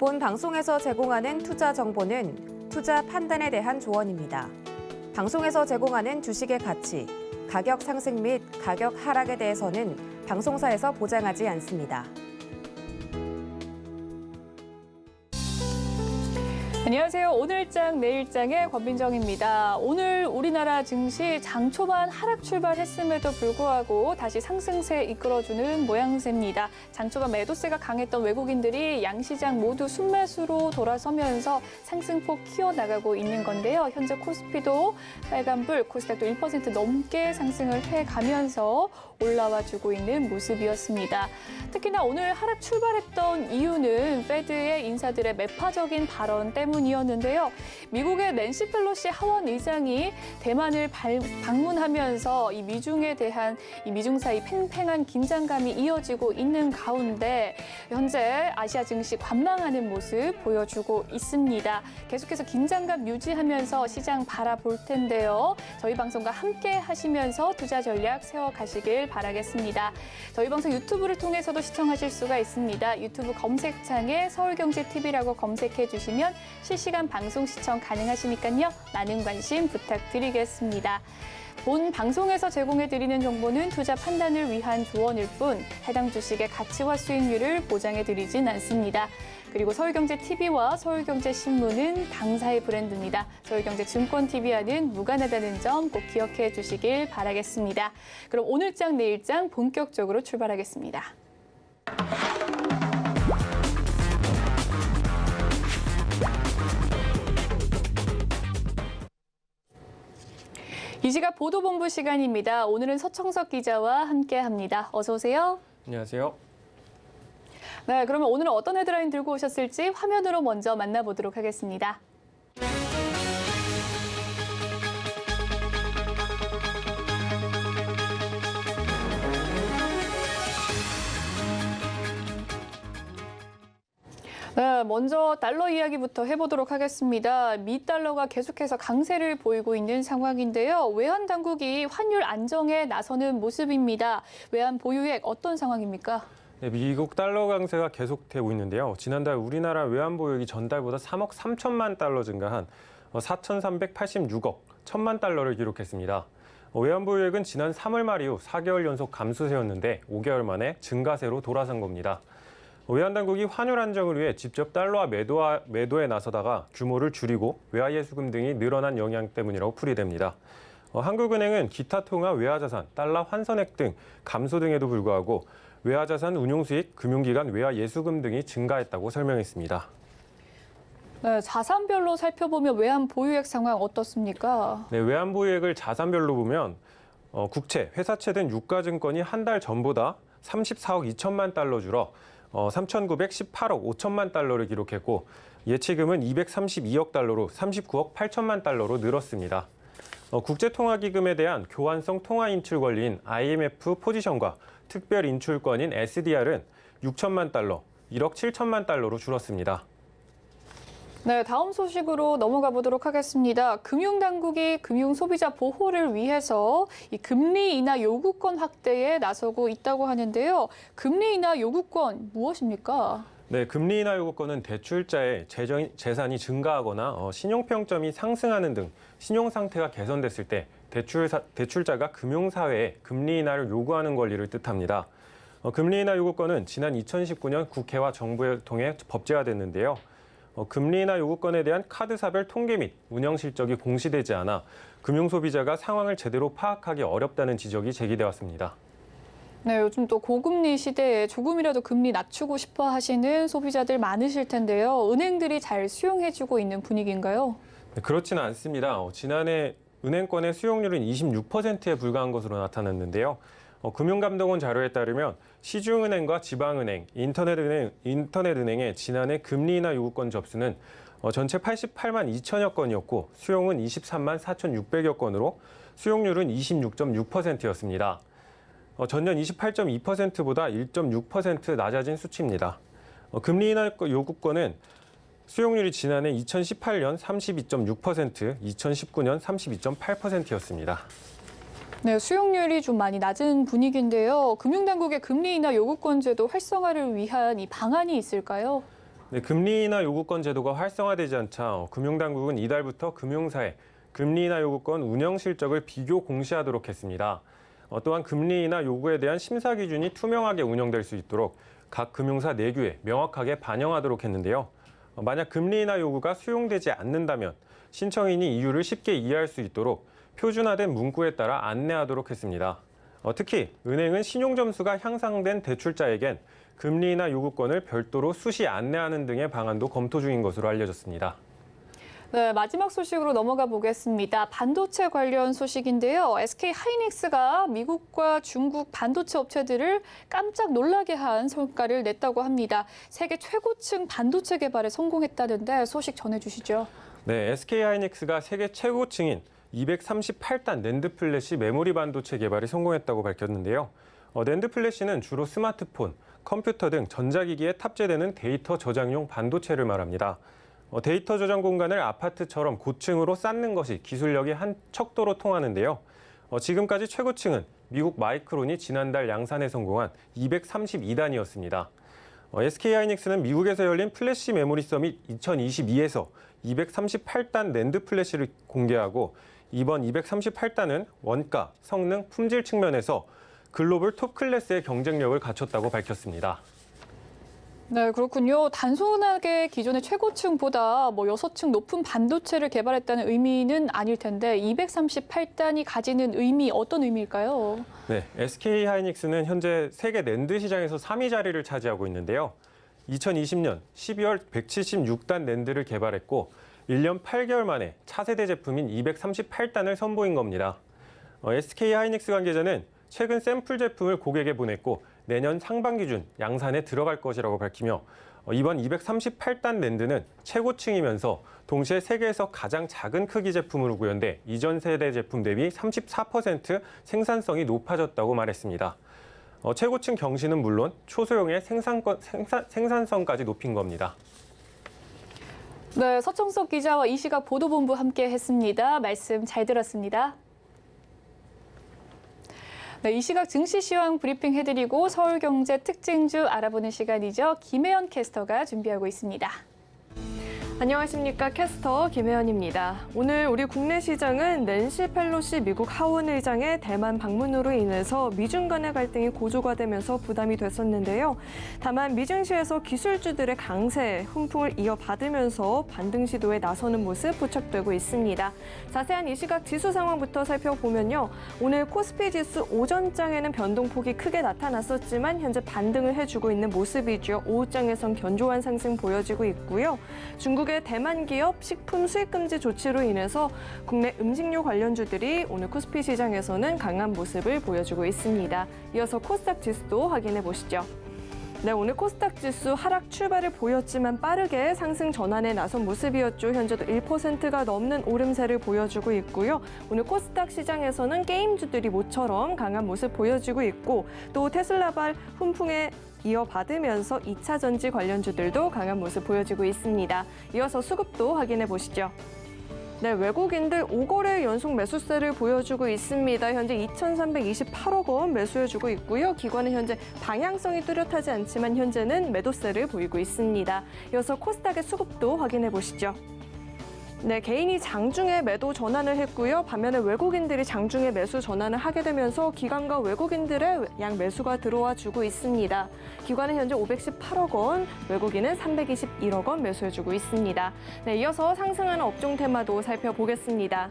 본 방송에서 제공하는 투자 정보는 투자 판단에 대한 조언입니다. 방송에서 제공하는 주식의 가치, 가격 상승 및 가격 하락에 대해서는 방송사에서 보장하지 않습니다. 안녕하세요. 오늘장 내일장의 권민정입니다. 오늘 우리나라 증시 장 초반 하락 출발했음에도 불구하고 다시 상승세 이끌어주는 모양새입니다. 장 초반 매도세가 강했던 외국인들이 양시장 모두 순매수로 돌아서면서 상승폭 키워나가고 있는 건데요. 현재 코스피도 빨간불, 코스닥도 1% 넘게 상승을 해가면서 올라와주고 있는 모습이었습니다. 특히나 오늘 하락 출발했던 이유는 페드의 인사들의 매파적인 발언 때문이었는데요. 미국의 낸시 펠로시 하원 의장이 대만을 방문하면서 이 미중에 대한 미중 사이 팽팽한 긴장감이 이어지고 있는 가운데 현재 아시아 증시 관망하는 모습 보여주고 있습니다. 계속해서 긴장감 유지하면서 시장 바라볼 텐데요. 저희 방송과 함께 하시면서 투자 전략 세워가시길 바라겠습니다. 저희 방송 유튜브를 통해서도 시청하실 수가 있습니다. 유튜브 검색창에 서울경제TV라고 검색해 주시면 실시간 방송 시청 가능하시니까요. 많은 관심 부탁드리겠습니다. 본 방송에서 제공해드리는 정보는 투자 판단을 위한 조언일 뿐 해당 주식의 가치와 수익률을 보장해드리진 않습니다. 그리고 서울경제TV와 서울경제신문은 당사의 브랜드입니다. 서울경제증권TV와는 무관하다는 점 꼭 기억해 주시길 바라겠습니다. 그럼 오늘장 내일장 본격적으로 출발하겠습니다. 이 시각 보도본부 시간입니다. 오늘은 서청석 기자와 함께합니다. 어서 오세요. 안녕하세요. 네, 그러면 오늘은 어떤 헤드라인 들고 오셨을지 화면으로 먼저 만나보도록 하겠습니다. 네, 먼저 달러 이야기부터 해보도록 하겠습니다. 미 달러가 계속해서 강세를 보이고 있는 상황인데요. 외환 당국이 환율 안정에 나서는 모습입니다. 외환 보유액 어떤 상황입니까? 네, 미국 달러 강세가 계속되고 있는데요. 지난달 우리나라 외환 보유액이 전달보다 3억 3천만 달러 증가한 4,386억 1천만 달러를 기록했습니다. 외환 보유액은 지난 3월 말 이후 4개월 연속 감소세였는데 5개월 만에 증가세로 돌아선 겁니다. 외환 당국이 환율 안정을 위해 직접 달러화 매도에 나서다가 규모를 줄이고 외화예수금 등이 늘어난 영향 때문이라고 풀이됩니다. 한국은행은 기타 통화 외화자산, 달러 환선액 등 감소 등에도 불구하고 외화자산 운용수익, 금융기관 외화예수금 등이 증가했다고 설명했습니다. 네, 자산별로 살펴보면 외환 보유액 상황 어떻습니까? 네, 외환 보유액을 자산별로 보면 국채, 회사채 등 유가증권이 한 달 전보다 34억 2천만 달러 줄어 3,918억 5천만 달러를 기록했고 예치금은 232억 달러로 39억 8천만 달러로 늘었습니다. 국제통화기금에 대한 교환성 통화인출 권리인 IMF 포지션과 특별인출권인 SDR은 6천만 달러, 1억 7천만 달러로 줄었습니다. 네, 다음 소식으로 넘어가 보도록 하겠습니다. 금융당국이 금융소비자 보호를 위해서 이 금리 인하 요구권 확대에 나서고 있다고 하는데요. 금리 인하 요구권 무엇입니까? 네, 금리 인하 요구권은 대출자의 재산이 증가하거나 신용평점이 상승하는 등 신용 상태가 개선됐을 때 대출자가 금융사회에 금리 인하를 요구하는 권리를 뜻합니다. 금리 인하 요구권은 지난 2019년 국회와 정부를 통해 법제화됐는데요. 금리 인하 요구권에 대한 카드사별 통계 및 운영 실적이 공시되지 않아 금융소비자가 상황을 제대로 파악하기 어렵다는 지적이 제기되었습니다. 네, 요즘 또 고금리 시대에 조금이라도 금리 낮추고 싶어 하시는 소비자들 많으실 텐데요. 은행들이 잘 수용해주고 있는 분위기인가요? 네, 그렇지는 않습니다. 지난해 은행권의 수용률은 26%에 불과한 것으로 나타났는데요. 금융감독원 자료에 따르면 시중은행과 지방은행, 인터넷은행의 지난해 금리 인하 요구권 접수는 전체 88만 2천여 건이었고 수용은 23만 4,600여 건으로 수용률은 26.6%였습니다. 전년 28.2%보다 1.6% 낮아진 수치입니다. 금리 인하 요구권은 수용률이 지난해 2018년 32.6%, 2019년 32.8%였습니다. 네, 수용률이 좀 많이 낮은 분위기인데요. 금융당국의 금리 인하 요구권 제도 활성화를 위한 이 방안이 있을까요? 네, 금리 인하 요구권 제도가 활성화되지 않자 금융당국은 이달부터 금융사의 금리 인하 요구권 운영 실적을 비교 공시하도록 했습니다. 또한 금리 인하 요구에 대한 심사 기준이 투명하게 운영될 수 있도록 각 금융사 내규에 명확하게 반영하도록 했는데요. 만약 금리 인하 요구가 수용되지 않는다면 신청인이 이유를 쉽게 이해할 수 있도록 표준화된 문구에 따라 안내하도록 했습니다. 특히 은행은 신용 점수가 향상된 대출자에겐 금리 인하 요구권을 별도로 수시 안내하는 등의 방안도 검토 중인 것으로 알려졌습니다. 네, 마지막 소식으로 넘어가 보겠습니다. 반도체 관련 소식인데요. SK 하이닉스가 미국과 중국 반도체 업체들을 깜짝 놀라게 한 성과를 냈다고 합니다. 세계 최고층 반도체 개발에 성공했다는데 소식 전해주시죠. 네, SK 하이닉스가 세계 최고층인 238단 낸드 플래시 메모리 반도체 개발에 성공했다고 밝혔는데요. 낸드 플래시는 주로 스마트폰, 컴퓨터 등 전자기기에 탑재되는 데이터 저장용 반도체를 말합니다. 데이터 저장 공간을 아파트처럼 고층으로 쌓는 것이 기술력이 한 척도로 통하는데요. 지금까지 최고층은 미국 마이크론이 지난달 양산에 성공한 232단이었습니다. SK 하이닉스는 미국에서 열린 플래시 메모리 서밋 2022에서 238단 낸드 플래시를 공개하고 이번 238단은 원가, 성능, 품질 측면에서 글로벌 톱 클래스의 경쟁력을 갖췄다고 밝혔습니다. 네, 그렇군요. 단순하게 기존의 최고층보다 6층 높은 반도체를 개발했다는 의미는 아닐 텐데 238단이 가지는 의미, 어떤 의미일까요? 네, SK 하이닉스는 현재 세계 낸드 시장에서 3위 자리를 차지하고 있는데요. 2020년 12월 176단 낸드를 개발했고 1년 8개월 만에 차세대 제품인 238단을 선보인 겁니다. SK 하이닉스 관계자는 최근 샘플 제품을 고객에 보냈고 내년 상반기 중 양산에 들어갈 것이라고 밝히며 이번 238단 낸드는 최고층이면서 동시에 세계에서 가장 작은 크기 제품으로 구현돼 이전 세대 제품 대비 34% 생산성이 높아졌다고 말했습니다. 최고층 경시는 물론 초소형의 생산성까지 높인 겁니다. 네, 서청석 기자와 이 시각 보도본부 함께 했습니다. 말씀 잘 들었습니다. 네, 이 시각 증시 시황 브리핑 해드리고 서울 경제 특징주 알아보는 시간이죠. 김혜연 캐스터가 준비하고 있습니다. 안녕하십니까. 캐스터 김혜연입니다. 오늘 우리 국내 시장은 낸시 펠로시 미국 하원 의장의 대만 방문으로 인해서 미중 간의 갈등이 고조가 되면서 부담이 됐었는데요. 다만 미증시에서 기술주들의 강세, 훈풍을 이어받으면서 반등 시도에 나서는 모습 포착되고 있습니다. 자세한 이 시각 지수 상황부터 살펴보면요. 오늘 코스피 지수 오전장에는 변동폭이 크게 나타났었지만 현재 반등을 해주고 있는 모습이죠. 오후장에선 견조한 상승 보여지고 있고요. 중국의 대만 기업 식품 수입 금지 조치로 인해서 국내 음식료 관련주들이 오늘 코스피 시장에서는 강한 모습을 보여주고 있습니다. 이어서 코스닥 지수도 확인해 보시죠. 네, 오늘 코스닥 지수 하락 출발을 보였지만 빠르게 상승 전환에 나선 모습이었죠. 현재도 1%가 넘는 오름세를 보여주고 있고요. 오늘 코스닥 시장에서는 게임주들이 모처럼 강한 모습 보여지고 있고 또 테슬라발 훈풍에 이어받으면서 2차 전지 관련주들도 강한 모습 보여지고 있습니다. 이어서 수급도 확인해 보시죠. 네, 외국인들 5거래 연속 매수세를 보여주고 있습니다. 현재 2,328억 원 매수해주고 있고요. 기관은 현재 방향성이 뚜렷하지 않지만 현재는 매도세를 보이고 있습니다. 이어서 코스닥의 수급도 확인해 보시죠. 네, 개인이 장중에 매도 전환을 했고요. 반면에 외국인들이 장중에 매수 전환을 하게 되면서 기관과 외국인들의 양 매수가 들어와 주고 있습니다. 기관은 현재 518억 원, 외국인은 321억 원 매수해주고 있습니다. 네, 이어서 상승하는 업종 테마도 살펴보겠습니다.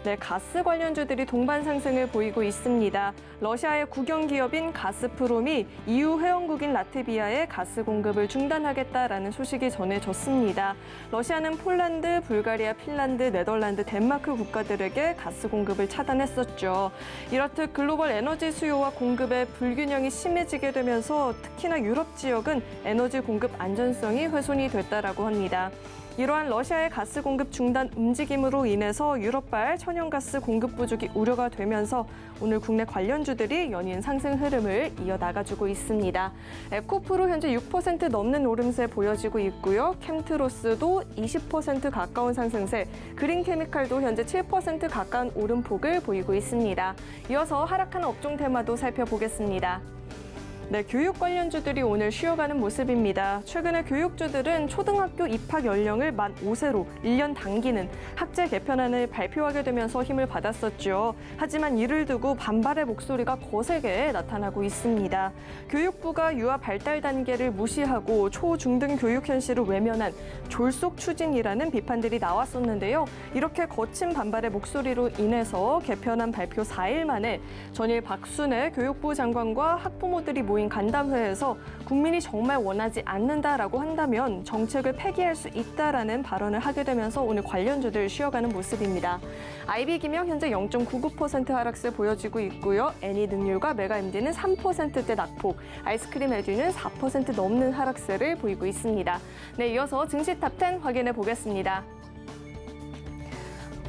네, 가스 관련주들이 동반 상승을 보이고 있습니다. 러시아의 국영 기업인 가스프롬이 EU 회원국인 라트비아에 가스 공급을 중단하겠다라는 소식이 전해졌습니다. 러시아는 폴란드, 불가리아, 핀란드, 네덜란드, 덴마크 국가들에게 가스 공급을 차단했었죠. 이렇듯 글로벌 에너지 수요와 공급의 불균형이 심해지게 되면서 특히나 유럽 지역은 에너지 공급 안전성이 훼손이 됐다라고 합니다. 이러한 러시아의 가스 공급 중단 움직임으로 인해서 유럽발 천연가스 공급 부족이 우려가 되면서 오늘 국내 관련주들이 연이은 상승 흐름을 이어나가주고 있습니다. 에코프로 현재 6% 넘는 오름세 보여지고 있고요. 캠트로스도 20% 가까운 상승세, 그린케미칼도 현재 7% 가까운 오름폭을 보이고 있습니다. 이어서 하락하는 업종 테마도 살펴보겠습니다. 네, 교육 관련주들이 오늘 쉬어가는 모습입니다. 최근에 교육주들은 초등학교 입학 연령을 만 5세로 1년 당기는 학제 개편안을 발표하게 되면서 힘을 받았었죠. 하지만 이를 두고 반발의 목소리가 거세게 나타나고 있습니다. 교육부가 유아 발달 단계를 무시하고 초중등 교육 현실을 외면한 졸속 추진이라는 비판들이 나왔었는데요. 이렇게 거친 반발의 목소리로 인해서 개편안 발표 4일 만에 전일 박순애 교육부 장관과 학부모들이 모인 간담회에서 국민이 정말 원하지 않는다라고 한다면 정책을 폐기할 수 있다라는 발언을 하게 되면서 오늘 관련주들 쉬어가는 모습입니다. IB 기명 현재 0.99% 하락세 보여지고 있고요. 애니 능률과 메가 MD는 3%대 낙폭, 아이스크림 에듀는 4% 넘는 하락세를 보이고 있습니다. 네, 이어서 증시 탑10 확인해 보겠습니다.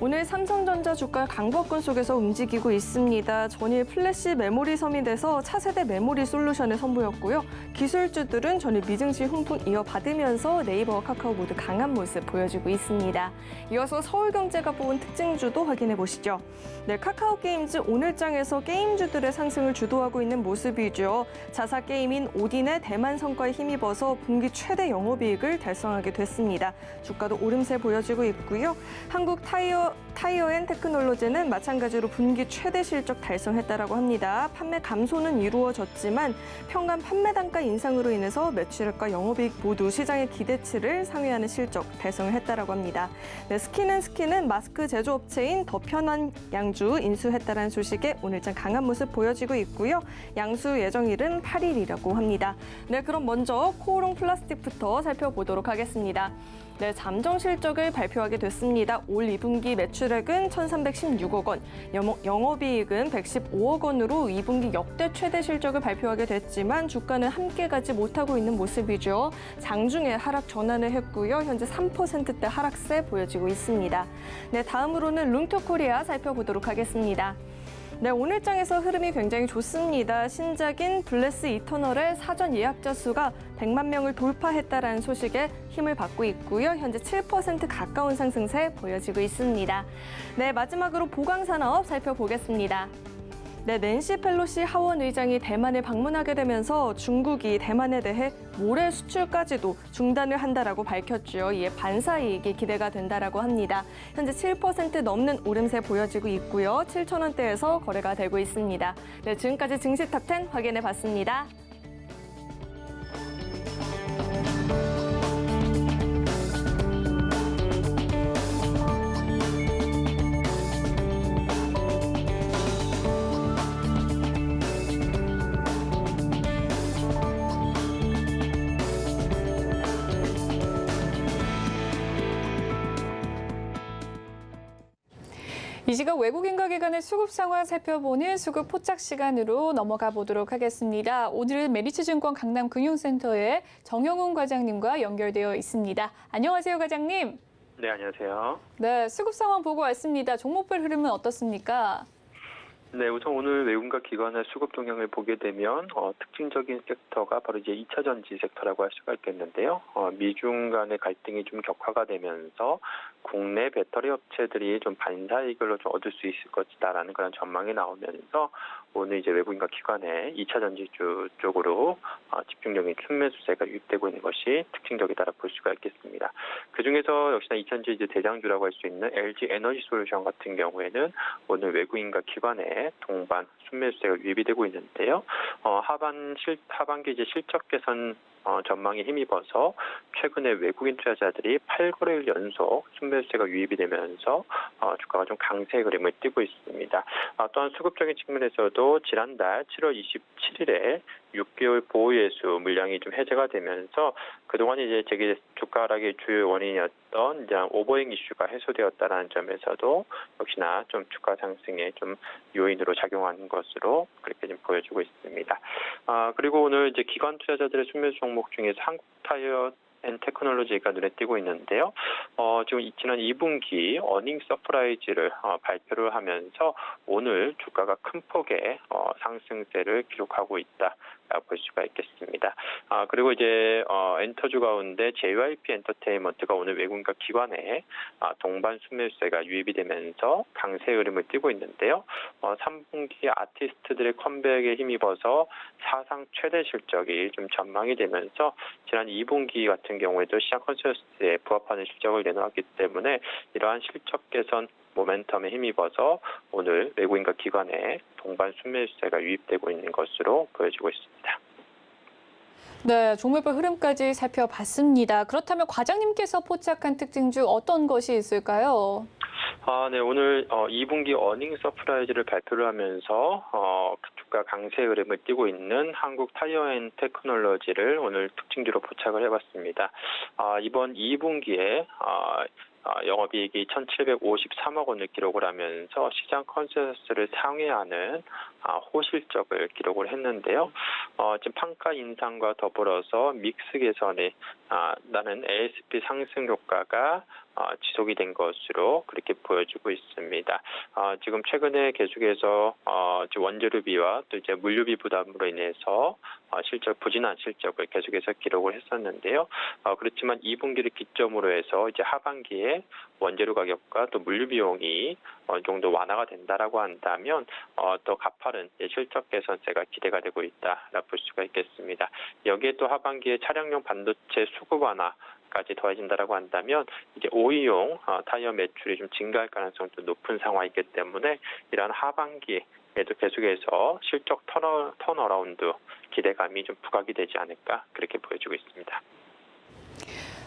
오늘 삼성전자 주가 강보권 속에서 움직이고 있습니다. 전일 플래시 메모리 섬이 돼서 차세대 메모리 솔루션을 선보였고요. 기술주들은 전일 미증시 훈풍 이어받으면서 네이버와 카카오 모두 강한 모습 보여주고 있습니다. 이어서 서울경제가 뽑은 특징주도 확인해 보시죠. 네, 카카오게임즈 오늘장에서 게임주들의 상승을 주도하고 있는 모습이죠. 자사 게임인 오딘의 대만 성과에 힘입어서 분기 최대 영업이익을 달성하게 됐습니다. 주가도 오름세 보여지고 있고요. 한국 타이어앤테크놀로지는 마찬가지로 분기 최대 실적 달성했다라고 합니다. 판매 감소는 이루어졌지만 평간 판매 단가 인상으로 인해서 매출액과 영업이익 모두 시장의 기대치를 상회하는 실적 달성을 했다라고 합니다. 네, 스킨앤스킨은 마스크 제조업체인 더 편한 양주 인수했다라는 소식에 오늘장 강한 모습 보여지고 있고요. 양수 예정일은 8일이라고 합니다. 네, 그럼 먼저 코오롱 플라스틱부터 살펴보도록 하겠습니다. 네, 잠정 실적을 발표하게 됐습니다. 올 2분기 매출액은 1,316억 원, 영업이익은 115억 원으로 2분기 역대 최대 실적을 발표하게 됐지만 주가는 함께 가지 못하고 있는 모습이죠. 장중에 하락 전환을 했고요. 현재 3%대 하락세 보여지고 있습니다. 네, 다음으로는 룽토코리아 살펴보도록 하겠습니다. 네, 오늘장에서 흐름이 굉장히 좋습니다. 신작인 블레스 이터널의 사전 예약자 수가 100만 명을 돌파했다라는 소식에 힘을 받고 있고요. 현재 7% 가까운 상승세 보여지고 있습니다. 네, 마지막으로 보강산업 살펴보겠습니다. 네, 낸시 펠로시 하원 의장이 대만을 방문하게 되면서 중국이 대만에 대해 모래 수출까지도 중단을 한다라고 밝혔죠. 이에 반사 이익이 기대가 된다라고 합니다. 현재 7% 넘는 오름세 보여지고 있고요. 7,000원대에서 거래가 되고 있습니다. 네, 지금까지 증시 탑10 확인해 봤습니다. 이 시각 외국인과 기관의 수급 상황 살펴보는 수급 포착 시간으로 넘어가 보도록 하겠습니다. 오늘은 메리츠증권 강남금융센터의 정영훈 과장님과 연결되어 있습니다. 안녕하세요, 과장님. 네, 안녕하세요. 네, 수급 상황 보고 왔습니다. 종목별 흐름은 어떻습니까? 네, 우선 오늘 외국인과 기관의 수급 동향을 보게 되면 특징적인 섹터가 바로 이제 2차 전지 섹터라고 할 수가 있겠는데요. 미중 간의 갈등이 좀 격화가 되면서 국내 배터리 업체들이 좀 반사이익을 좀 얻을 수 있을 것이다라는 그런 전망이 나오면서 오늘 이제 외국인과 기관의 2차 전지주 쪽으로 집중적인 순매수세가 유입되고 있는 것이 특징적이다라고 볼 수가 있겠습니다. 그중에서 역시나 2차 전지주 대장주라고 할 수 있는 LG 에너지 솔루션 같은 경우에는 오늘 외국인과 기관의 동반 순매수세가 유입이 되고 있는데요. 하반기 이제 실적 개선 전망에 힘입어서 최근에 외국인 투자자들이 8거래일 연속 순매수세가 유입이 되면서 주가가 좀 강세의 그림을 띠고 있습니다. 또한 수급적인 측면에서도 지난달 7월 27일에 6개월 보호예수 물량이 좀 해제가 되면서 그동안 이제 주가 하락의 주요 원인이었던 이제 오버행 이슈가 해소되었다는 점에서도 역시나 좀 주가 상승에 좀 요인으로 작용하는 것으로 그렇게 좀 보여주고 있습니다. 그리고 오늘 이제 기관 투자자들의 순매수 종목 중에서 한국 타이어 앤 테크놀로지가 눈에 띄고 있는데요. 지금 지난 2분기 어닝 서프라이즈를 발표를 하면서 오늘 주가가 큰 폭의 상승세를 기록하고 있다. 볼 수가 있겠습니다. 그리고 이제 엔터주 가운데 JYP 엔터테인먼트가 오늘 외국인과 기관에 동반 순매수세가 유입이 되면서 강세 흐름을 띠고 있는데요. 3분기 아티스트들의 컴백에 힘입어서 사상 최대 실적이 좀 전망이 되면서 지난 2분기 같은 경우에도 시장 컨센서스에 부합하는 실적을 내놓았기 때문에 이러한 실적 개선 모멘텀에 힘입어서 오늘 외국인과 기관에 동반 순매수세가 유입되고 있는 것으로 보여지고 있습니다. 네, 종목별 흐름까지 살펴봤습니다. 그렇다면 과장님께서 포착한 특징 중 어떤 것이 있을까요? 네, 오늘 2분기 어닝 서프라이즈를 발표를 하면서 주가 강세 흐름을 띠고 있는 한국 타이어앤테크놀로지를 오늘 특징주로 포착을 해봤습니다. 이번 2분기에 영업이익이 1,753억 원을 기록을 하면서 시장 컨센서스를 상회하는 호실적을 기록을 했는데요. 지금 판가 인상과 더불어서 믹스 개선에 나는 ASP 상승 효과가 지속이 된 것으로 그렇게 보여지고 있습니다. 지금 최근에 계속해서 원재료비와 또 이제 물류비 부담으로 인해서 부진한 실적을 계속해서 기록을 했었는데요. 그렇지만 2분기를 기점으로 해서 이제 하반기에 원재료 가격과 또 물류 비용이 어느 정도 완화가 된다라고 한다면 더 가파른 실적 개선세가 기대가 되고 있다라고 볼 수가 있겠습니다. 여기에 또 하반기에 차량용 반도체 수급 완화까지 더해진다라고 한다면 이제 OE용 타이어 매출이 좀 증가할 가능성도 높은 상황이기 때문에 이러한 하반기에도 계속해서 실적 턴어라운드 기대감이 좀 부각이 되지 않을까 그렇게 보여지고 있습니다.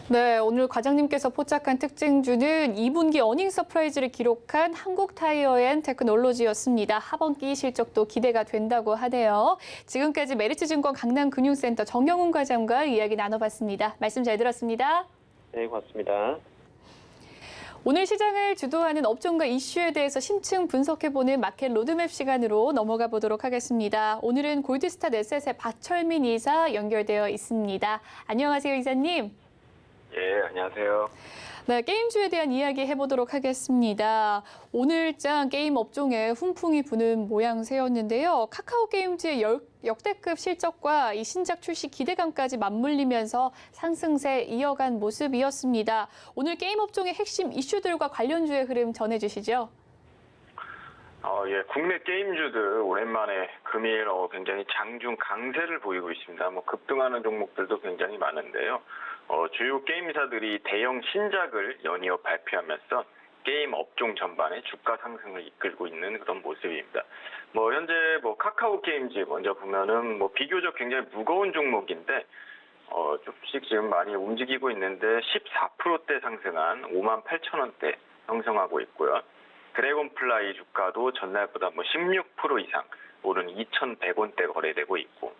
네, 오늘 과장님께서 포착한 특징주는 2분기 어닝 서프라이즈를 기록한 한국 타이어앤테크놀로지였습니다. 하반기 실적도 기대가 된다고 하네요. 지금까지 메리츠증권 강남금융센터 정영훈 과장과 이야기 나눠봤습니다. 말씀 잘 들었습니다. 네, 고맙습니다. 오늘 시장을 주도하는 업종과 이슈에 대해서 심층 분석해보는 마켓 로드맵 시간으로 넘어가 보도록 하겠습니다. 오늘은 골드스타 넷셋의 박철민 이사 연결되어 있습니다. 안녕하세요, 이사님. 예, 안녕하세요. 네, 게임주에 대한 이야기 해보도록 하겠습니다. 오늘장 게임 업종에 훈풍이 부는 모양새였는데요. 카카오 게임즈의 역대급 실적과 이 신작 출시 기대감까지 맞물리면서 상승세 이어간 모습이었습니다. 오늘 게임 업종의 핵심 이슈들과 관련주의 흐름 전해주시죠. 예, 국내 게임주들 오랜만에 금일 굉장히 장중 강세를 보이고 있습니다. 급등하는 종목들도 굉장히 많은데요. 주요 게임사들이 대형 신작을 연이어 발표하면서 게임 업종 전반의 주가 상승을 이끌고 있는 그런 모습입니다. 현재 카카오 게임즈 먼저 보면은 비교적 굉장히 무거운 종목인데 조금씩 지금 많이 움직이고 있는데 14%대 상승한 58,000원대 형성하고 있고요. 드래곤플라이 주가도 전날보다 16% 이상 오른 2,100원대 거래되고 있고,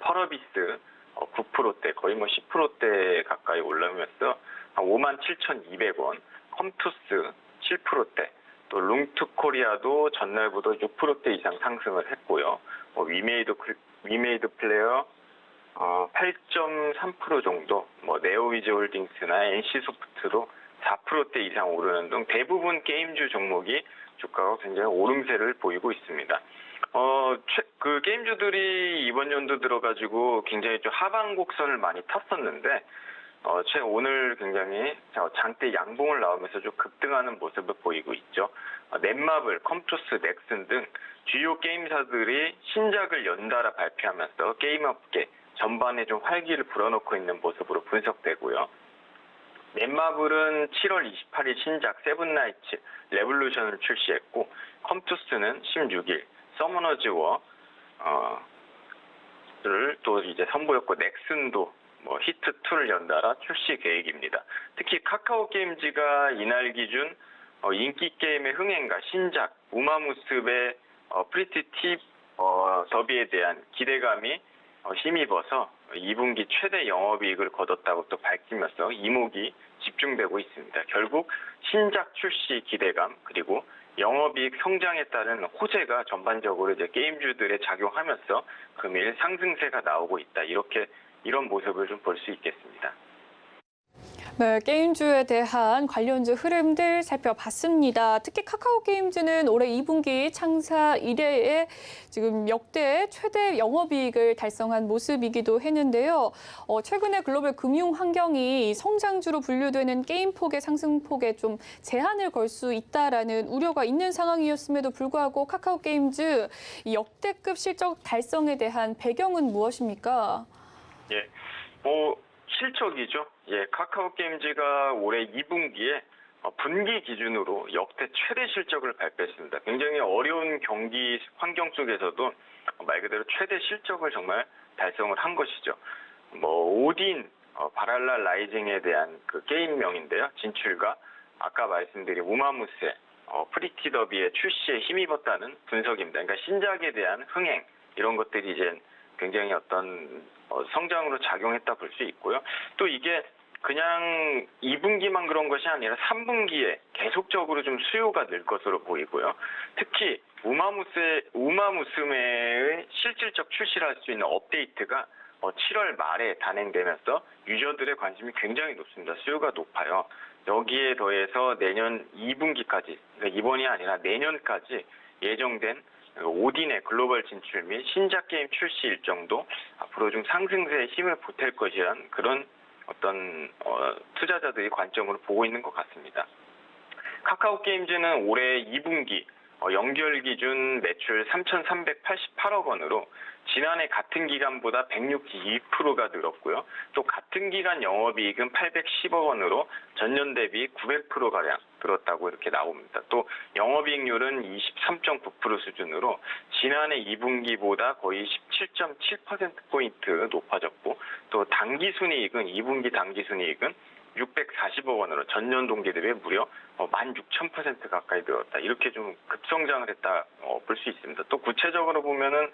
펄어비스 9%대 거의 10%대 가까이 올라오면서 57,200원, 컴투스 7%대, 또 룽투코리아도 전날보다 6%대 이상 상승을 했고요. 위메이드 플레이어 8.3% 정도, 네오위즈홀딩스나 NC소프트도 4%대 이상 오르는 등 대부분 게임주 종목이 주가가 굉장히 오름세를 보이고 있습니다. 그 게임주들이 이번 연도 들어가지고 굉장히 좀 하방 곡선을 많이 탔었는데, 오늘 굉장히 장대 양봉을 나오면서 좀 급등하는 모습을 보이고 있죠. 넷마블, 컴투스, 넥슨 등 주요 게임사들이 신작을 연달아 발표하면서 게임업계 전반에 좀 활기를 불어넣고 있는 모습으로 분석되고요. 넷마블은 7월 28일 신작 세븐나이츠 레볼루션을 출시했고, 컴투스는 16일 서머너즈 워를 또 이제 선보였고, 넥슨도 히트2를 연달아 출시 계획입니다. 특히 카카오 게임즈가 이날 기준 인기 게임의 흥행과 신작 우마무스의 프리티 팁 더비에 대한 기대감이 힘입어서 2분기 최대 영업이익을 거뒀다고 또 밝히면서 이목이 집중되고 있습니다. 결국 신작 출시 기대감 그리고 영업이익 성장에 따른 호재가 전반적으로 이제 게임주들에 작용하면서 금일 상승세가 나오고 있다. 이런 모습을 좀 볼 수 있겠습니다. 네, 게임주에 대한 관련주 흐름들 살펴봤습니다. 특히 카카오 게임즈는 올해 2분기 창사 이래에 지금 역대 최대 영업이익을 달성한 모습이기도 했는데요. 최근에 글로벌 금융 환경이 성장주로 분류되는 게임 폭의 상승폭에 좀 제한을 걸 수 있다라는 우려가 있는 상황이었음에도 불구하고 카카오 게임즈 이 역대급 실적 달성에 대한 배경은 무엇입니까? 예, 실적이죠. 예, 카카오 게임즈가 올해 2분기에 분기 기준으로 역대 최대 실적을 발표했습니다. 굉장히 어려운 경기 환경 속에서도 말 그대로 최대 실적을 정말 달성을 한 것이죠. 오딘, 바랄라 라이징에 대한 그 게임명인데요. 진출과 아까 말씀드린 우마무세, 프리티 더비의 출시에 힘입었다는 분석입니다. 그러니까 신작에 대한 흥행 이런 것들이 이제 굉장히 어떤 성장으로 작용했다 볼 수 있고요. 또 이게 그냥 2분기만 그런 것이 아니라 3분기에 계속적으로 좀 수요가 늘 것으로 보이고요. 특히 우마무스메의 실질적 출시를 할 수 있는 업데이트가 7월 말에 단행되면서 유저들의 관심이 굉장히 높습니다. 수요가 높아요. 여기에 더해서 내년 2분기까지, 그러니까 이번이 아니라 내년까지 예정된 오딘의 글로벌 진출 및 신작 게임 출시 일정도 앞으로 좀 상승세에 힘을 보탤 것이란 그런 어떤 투자자들이 관점으로 보고 있는 것 같습니다. 카카오 게임즈는 올해 2분기 연결 기준 매출 3,388억 원으로 지난해 같은 기간보다 162%가 늘었고요. 또 같은 기간 영업이익은 810억 원으로 전년 대비 900%가량 늘었다고 이렇게 나옵니다. 또 영업이익률은 23.9% 수준으로 지난해 2분기보다 거의 17.7%포인트 높아졌고 또 당기순이익은 2분기 당기순이익은 640억 원으로 전년 동기 대비 무려 16,000% 가까이 늘었다. 이렇게 좀 급성장을 했다 볼 수 있습니다. 또 구체적으로 보면은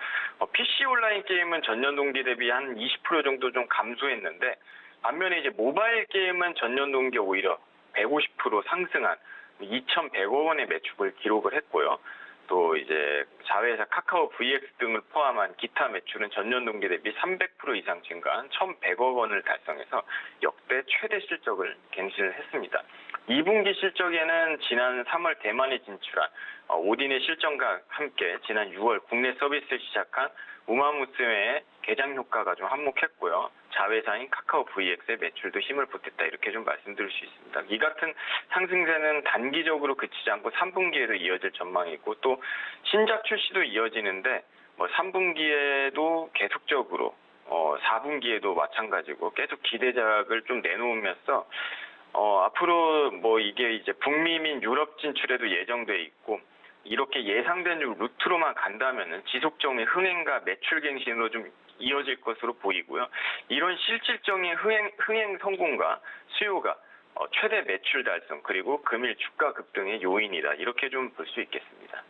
PC 온라인 게임은 전년 동기 대비 한 20% 정도 좀 감소했는데 반면에 이제 모바일 게임은 전년 동기 오히려 150% 상승한 2,100억 원의 매출을 기록을 했고요. 또 이제 자회사 카카오 VX 등을 포함한 기타 매출은 전년 동기 대비 300% 이상 증가한 1,100억 원을 달성해서 역대 최대 실적을 갱신을 했습니다. 2분기 실적에는 지난 3월 대만에 진출한 오딘의 실적과 함께 지난 6월 국내 서비스를 시작한 우마무스메의 개장 효과가 좀 한몫했고요. 자회사인 카카오 VX의 매출도 힘을 보탰다. 이렇게 좀 말씀드릴 수 있습니다. 이 같은 상승세는 단기적으로 그치지 않고 3분기에도 이어질 전망이고 또 신작 출시도 이어지는데 3분기에도 계속적으로 4분기에도 마찬가지고 계속 기대작을 좀 내놓으면서 앞으로 이게 이제 북미 및 유럽 진출에도 예정돼 있고 이렇게 예상된 루트로만 간다면은 지속적인 흥행과 매출 갱신으로 좀 이어질 것으로 보이고요. 이런 실질적인 흥행 성공과 수요가 최대 매출 달성 그리고 금일 주가 급등의 요인이다. 이렇게 좀 볼 수 있겠습니다.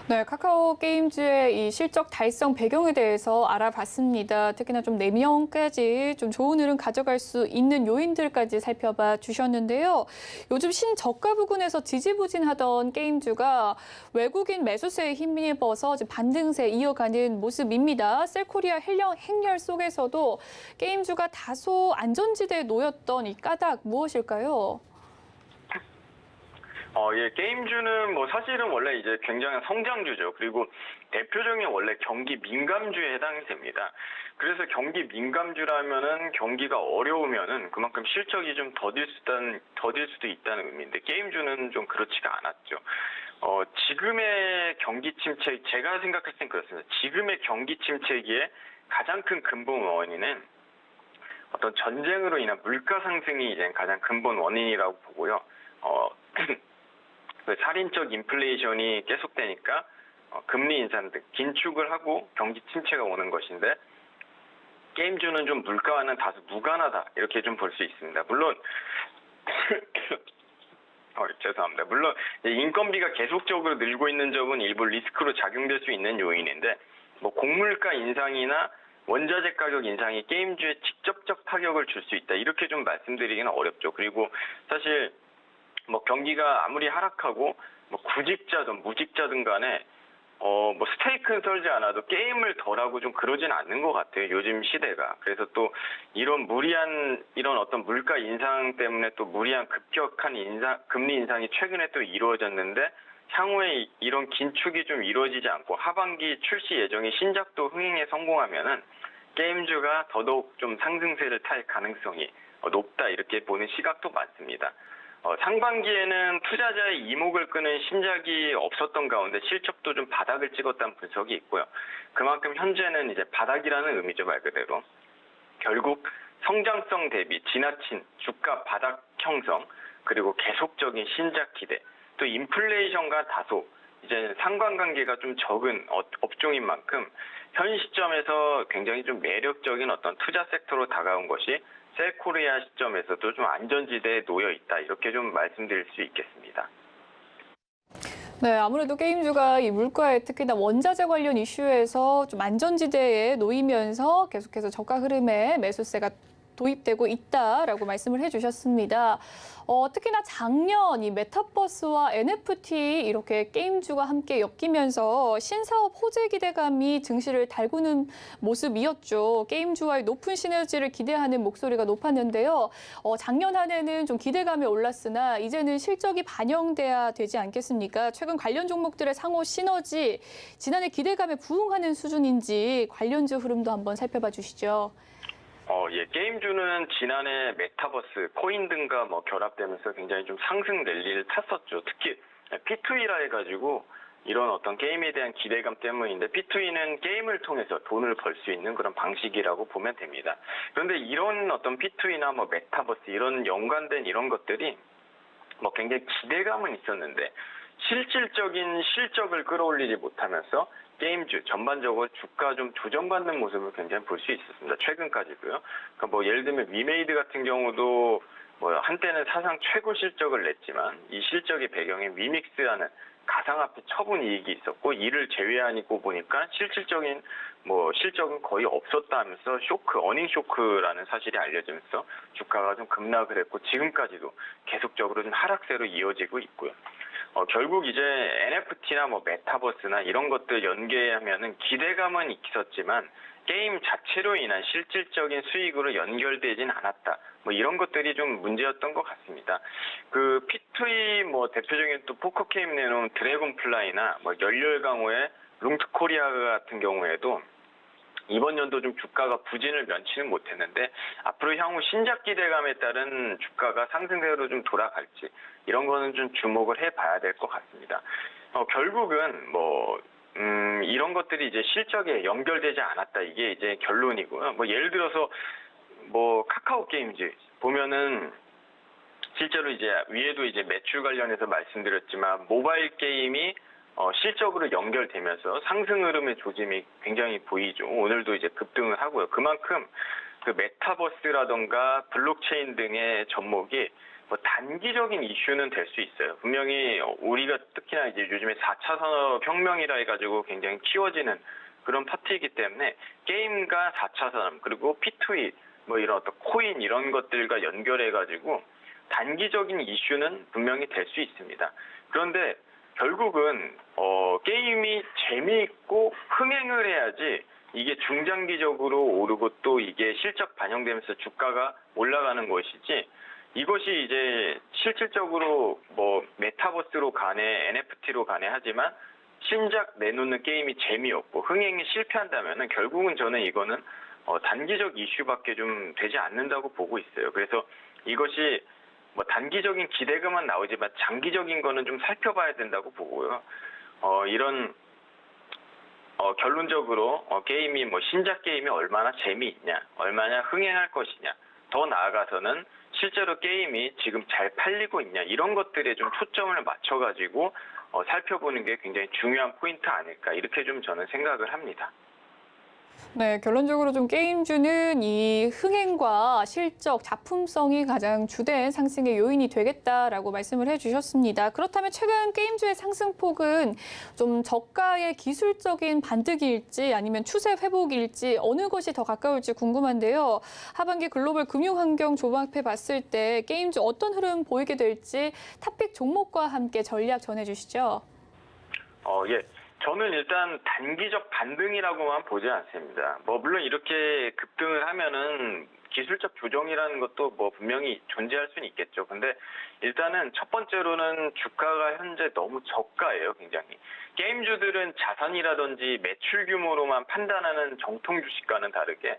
네, 카카오 게임즈의 이 실적 달성 배경에 대해서 알아봤습니다. 특히나 좀 내년까지 좀 좋은 흐름 가져갈 수 있는 요인들까지 살펴봐 주셨는데요. 요즘 신저가 부근에서 지지부진하던 게임주가 외국인 매수세에 힘입어서 지금 반등세 이어가는 모습입니다. 셀코리아 행렬 속에서도 게임주가 다소 안전지대에 놓였던 이 까닭 무엇일까요? 예, 게임주는 사실은 원래 이제 굉장한 성장주죠. 그리고 대표적인 원래 경기 민감주에 해당이 됩니다. 그래서 경기 민감주라면은 경기가 어려우면은 그만큼 실적이 좀 더딜 수도 있다는 의미인데 게임주는 좀 그렇지가 않았죠. 지금의 경기 침체, 제가 생각할 땐 그렇습니다. 지금의 경기 침체기에 가장 큰 근본 원인은 어떤 전쟁으로 인한 물가 상승이 이제 가장 근본 원인이라고 보고요. 살인적 인플레이션이 계속되니까 금리 인상 등 긴축을 하고 경기 침체가 오는 것인데 게임주는 좀 물가와는 다소 무관하다 이렇게 좀 볼 수 있습니다. 물론 죄송합니다. 물론 인건비가 계속적으로 늘고 있는 점은 일부 리스크로 작용될 수 있는 요인인데 곡물가 인상이나 원자재 가격 인상이 게임주에 직접적 타격을 줄 수 있다 이렇게 좀 말씀드리기는 어렵죠. 그리고 사실 경기가 아무리 하락하고 구직자든 무직자든 간에 뭐 스테이크는 썰지 않아도 게임을 덜하고 좀 그러진 않는 것 같아요. 요즘 시대가. 그래서 또 이런 이런 어떤 물가 인상 때문에 또 무리한 급격한 금리 인상이 최근에 또 이루어졌는데 향후에 이런 긴축이 좀 이루어지지 않고 하반기 출시 예정의 신작도 흥행에 성공하면은 게임주가 더더욱 좀 상승세를 탈 가능성이 높다 이렇게 보는 시각도 많습니다. 상반기에는 투자자의 이목을 끄는 신작이 없었던 가운데 실적도 좀 바닥을 찍었다는 분석이 있고요. 그만큼 현재는 이제 바닥이라는 의미죠, 말 그대로. 결국 성장성 대비 지나친 주가 바닥 형성, 그리고 계속적인 신작 기대, 또 인플레이션과 다소 이제 상관관계가 좀 적은 업종인 만큼 현 시점에서 굉장히 좀 매력적인 어떤 투자 섹터로 다가온 것이 셀코리아 시점에서도 좀 안전지대에 놓여 있다 이렇게 좀 말씀드릴 수 있겠습니다. 네, 아무래도 게임주가 이 물가에 특히나 원자재 관련 이슈에서 좀 안전지대에 놓이면서 계속해서 저가 흐름에 매수세가 도입되고 있다라고 말씀을 해주셨습니다. 특히나 작년 이 메타버스와 NFT 이렇게 게임주가 함께 엮이면서 신사업 호재 기대감이 증시를 달구는 모습이었죠. 게임주와의 높은 시너지를 기대하는 목소리가 높았는데요. 작년 한 해는 좀 기대감이 올랐으나 이제는 실적이 반영돼야 되지 않겠습니까? 최근 관련 종목들의 상호 시너지, 지난해 기대감에 부응하는 수준인지 관련주 흐름도 한번 살펴봐 주시죠. 예, 게임주는 지난해 메타버스, 코인 등과 결합되면서 굉장히 좀 상승 랠리를 탔었죠. 특히 P2E라 해가지고 이런 어떤 게임에 대한 기대감 때문인데 P2E는 게임을 통해서 돈을 벌 수 있는 그런 방식이라고 보면 됩니다. 그런데 이런 어떤 P2E나 메타버스 이런 연관된 이런 것들이 굉장히 기대감은 있었는데 실질적인 실적을 끌어올리지 못하면서 게임주 전반적으로 주가 좀 조정받는 모습을 굉장히 볼 수 있었습니다. 최근까지도요. 그러니까 예를 들면 위메이드 같은 경우도 한때는 사상 최고 실적을 냈지만 이 실적의 배경에 위믹스라는 가상화폐 처분 이익이 있었고 이를 제외하고 보니까 실질적인 실적은 거의 없었다 하면서 어닝 쇼크라는 사실이 알려지면서 주가가 좀 급락을 했고 지금까지도 계속적으로 좀 하락세로 이어지고 있고요. 결국 이제 NFT나 메타버스나 이런 것들 연계하면은 기대감은 있었지만 게임 자체로 인한 실질적인 수익으로 연결되진 않았다. 이런 것들이 좀 문제였던 것 같습니다. 그 P2E 대표적인 또 포커 게임 내놓은 드래곤플라이나 열렬강호의 룽트코리아 같은 경우에도 이번 연도 좀 주가가 부진을 면치는 못했는데 앞으로 향후 신작 기대감에 따른 주가가 상승세로 좀 돌아갈지 이런 거는 좀 주목을 해봐야 될 것 같습니다. 결국은 이런 것들이 이제 실적에 연결되지 않았다 이게 이제 결론이고요. 예를 들어서 카카오 게임즈 보면은 실제로 이제 위에도 이제 매출 관련해서 말씀드렸지만 모바일 게임이 실적으로 연결되면서 상승 흐름의 조짐이 굉장히 보이죠. 오늘도 이제 급등을 하고요. 그만큼 그 메타버스라던가 블록체인 등의 접목이 단기적인 이슈는 될 수 있어요. 분명히 우리가 특히나 이제 요즘에 4차 산업혁명이라 해가지고 굉장히 키워지는 그런 파트이기 때문에 게임과 4차 산업 그리고 P2E 이런 어떤 코인 이런 것들과 연결해가지고 단기적인 이슈는 분명히 될 수 있습니다. 그런데 결국은 게임이 재미있고 흥행을 해야지 이게 중장기적으로 오르고 또 이게 실적 반영되면서 주가가 올라가는 것이지 이것이 이제 실질적으로 메타버스로 가네 NFT로 가네 하지만 신작 내놓는 게임이 재미없고 흥행이 실패한다면은 결국은 저는 이거는 단기적 이슈밖에 좀 되지 않는다고 보고 있어요. 그래서 이것이 단기적인 기대감만 나오지만 장기적인 거는 좀 살펴봐야 된다고 보고요. 이런 결론적으로 게임이 신작 게임이 얼마나 재미있냐, 얼마나 흥행할 것이냐, 더 나아가서는 실제로 게임이 지금 잘 팔리고 있냐 이런 것들에 좀 초점을 맞춰가지고 살펴보는 게 굉장히 중요한 포인트 아닐까 이렇게 좀 저는 생각을 합니다. 네, 결론적으로 좀 게임주는 이 흥행과 실적, 작품성이 가장 주된 상승의 요인이 되겠다라고 말씀을 해주셨습니다. 그렇다면 최근 게임주의 상승폭은 좀 저가의 기술적인 반등일지 아니면 추세 회복일지 어느 것이 더 가까울지 궁금한데요. 하반기 글로벌 금융환경 조망해 봤을 때 게임주 어떤 흐름 보이게 될지 탑픽 종목과 함께 전략 전해주시죠. 예. 저는 일단 단기적 반등이라고만 보지 않습니다. 물론 이렇게 급등을 하면은 기술적 조정이라는 것도 분명히 존재할 수는 있겠죠. 근데 일단은 첫 번째로는 주가가 현재 너무 저가예요, 굉장히. 게임주들은 자산이라든지 매출 규모로만 판단하는 정통 주식과는 다르게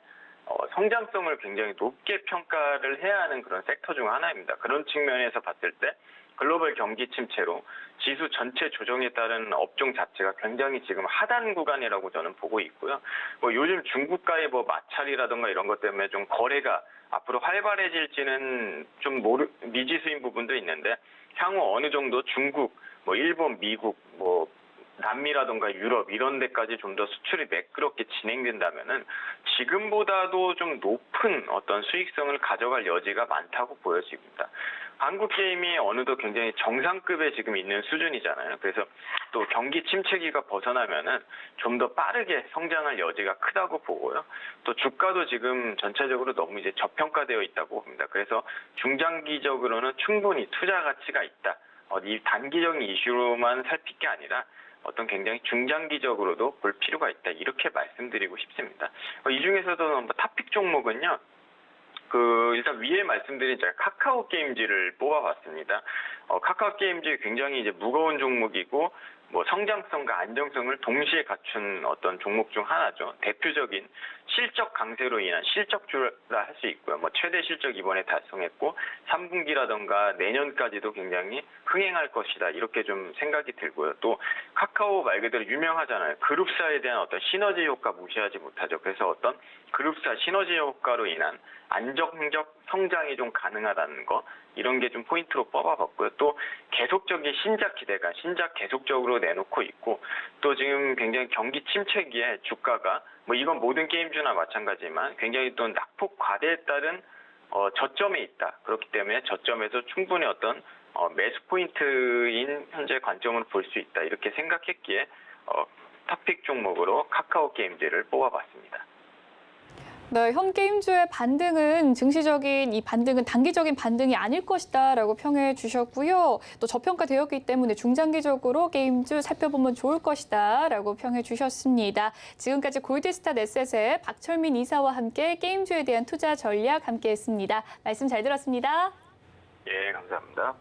성장성을 굉장히 높게 평가를 해야 하는 그런 섹터 중 하나입니다. 그런 측면에서 봤을 때 글로벌 경기 침체로 지수 전체 조정에 따른 업종 자체가 굉장히 지금 하단 구간이라고 저는 보고 있고요. 요즘 중국과의 마찰이라든가 이런 것 때문에 좀 거래가 앞으로 활발해질지는 좀 미지수인 부분도 있는데 향후 어느 정도 중국, 일본, 미국, 남미라든가 유럽 이런 데까지 좀 더 수출이 매끄럽게 진행된다면은 지금보다도 좀 높은 어떤 수익성을 가져갈 여지가 많다고 보여집니다. 한국 게임이 어느덧 굉장히 정상급에 지금 있는 수준이잖아요. 그래서 또 경기 침체기가 벗어나면은 좀 더 빠르게 성장할 여지가 크다고 보고요. 또 주가도 지금 전체적으로 너무 이제 저평가되어 있다고 봅니다. 그래서 중장기적으로는 충분히 투자 가치가 있다. 이 단기적인 이슈로만 살필 게 아니라 어떤 굉장히 중장기적으로도 볼 필요가 있다. 이렇게 말씀드리고 싶습니다. 이 중에서도 탑픽 종목은요. 일단 위에 말씀드린 제가 카카오 게임즈를 뽑아봤습니다. 카카오 게임즈 굉장히 이제 무거운 종목이고 성장성과 안정성을 동시에 갖춘 어떤 종목 중 하나죠. 대표적인 실적 강세로 인한 실적주라 할 수 있고요. 최대 실적 이번에 달성했고 3분기라던가 내년까지도 굉장히 흥행할 것이다. 이렇게 좀 생각이 들고요. 또 카카오 말 그대로 유명하잖아요. 그룹사에 대한 어떤 시너지 효과 무시하지 못하죠. 그래서 어떤 그룹사 시너지 효과로 인한 안정적 성장이 좀 가능하다는 거 이런 게 좀 포인트로 뽑아봤고요. 또 계속적인 신작 기대감, 신작 계속적으로 내놓고 있고 또 지금 굉장히 경기 침체기에 주가가 이건 모든 게임주나 마찬가지지만 굉장히 또 낙폭 과대에 따른 저점에 있다. 그렇기 때문에 저점에서 충분히 어떤 매수 포인트인 현재 관점을 볼 수 있다. 이렇게 생각했기에 탑픽 종목으로 카카오 게임즈를 뽑아봤습니다. 네, 현 게임주의 반등은 증시적인 이 반등은 단기적인 반등이 아닐 것이다라고 평해 주셨고요. 또 저평가되었기 때문에 중장기적으로 게임주 살펴보면 좋을 것이다라고 평해 주셨습니다. 지금까지 골드스타 넷셋의 박철민 이사와 함께 게임주에 대한 투자 전략 함께했습니다. 말씀 잘 들었습니다. 예, 감사합니다.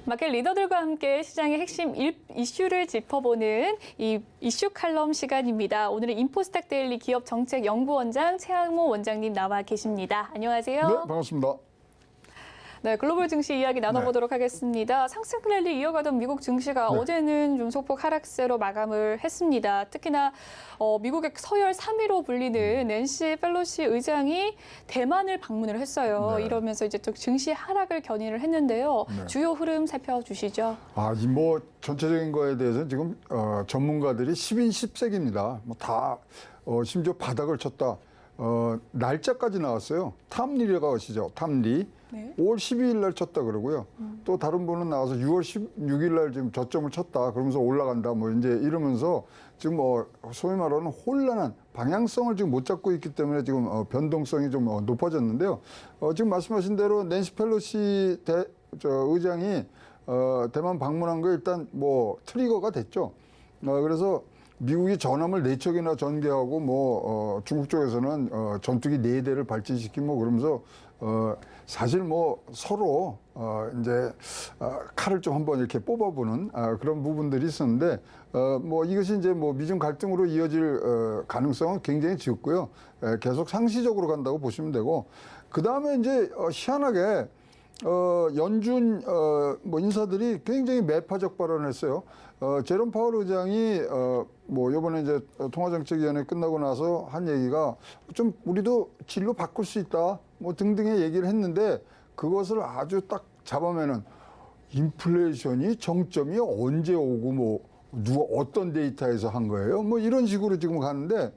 마켓 리더들과 함께 시장의 핵심 이슈를 짚어보는 이 이슈 칼럼 시간입니다. 오늘은 인포스탁 데일리 기업 정책 연구원장 최항모 원장님 나와 계십니다. 안녕하세요. 네, 반갑습니다. 네, 글로벌 증시 이야기 나눠보도록 하겠습니다. 상승 랠리 이어가던 미국 증시가 어제는 좀 소폭 하락세로 마감을 했습니다. 특히나 미국의 서열 3위로 불리는 낸시 펠로시 의장이 대만을 방문을 했어요. 네. 이러면서 이제 또 증시 하락을 견인을 했는데요. 네. 주요 흐름 살펴주시죠. 이 전체적인 거에 대해서 지금 전문가들이 10인 10색입니다. 다 심지어 바닥을 쳤다. 날짜까지 나왔어요. 탐리라고 하시죠. 탐리. 네. 5월 12일 날 쳤다 그러고요. 또 다른 분은 나와서 6월 16일 날 지금 저점을 쳤다. 그러면서 올라간다. 이제 이러면서 지금 소위 말하는 혼란한 방향성을 지금 못 잡고 있기 때문에 지금 변동성이 좀 높아졌는데요. 지금 말씀하신 대로 낸시 펠로시 의장이 대만 방문한 거 일단 트리거가 됐죠. 그래서 미국이 전함을 4척이나 전개하고 중국 쪽에서는 전투기 4대를 발진시키고 그러면서 사실 서로 이제 칼을 좀 한번 이렇게 뽑아보는 그런 부분들이 있었는데 이것이 이제 미중 갈등으로 이어질 가능성은 굉장히 적고요. 계속 상시적으로 간다고 보시면 되고 그 다음에 이제 희한하게 연준 인사들이 굉장히 매파적 발언을 했어요. 제롬 파월 의장이 이번에 이제 통화정책위원회 끝나고 나서 한 얘기가 좀 우리도 진로 바꿀 수 있다. 뭐 등등의 얘기를 했는데 그것을 아주 딱 잡아매는 인플레이션이 정점이 언제 오고 뭐 누가 어떤 데이터에서 한 거예요? 뭐 이런 식으로 지금 가는데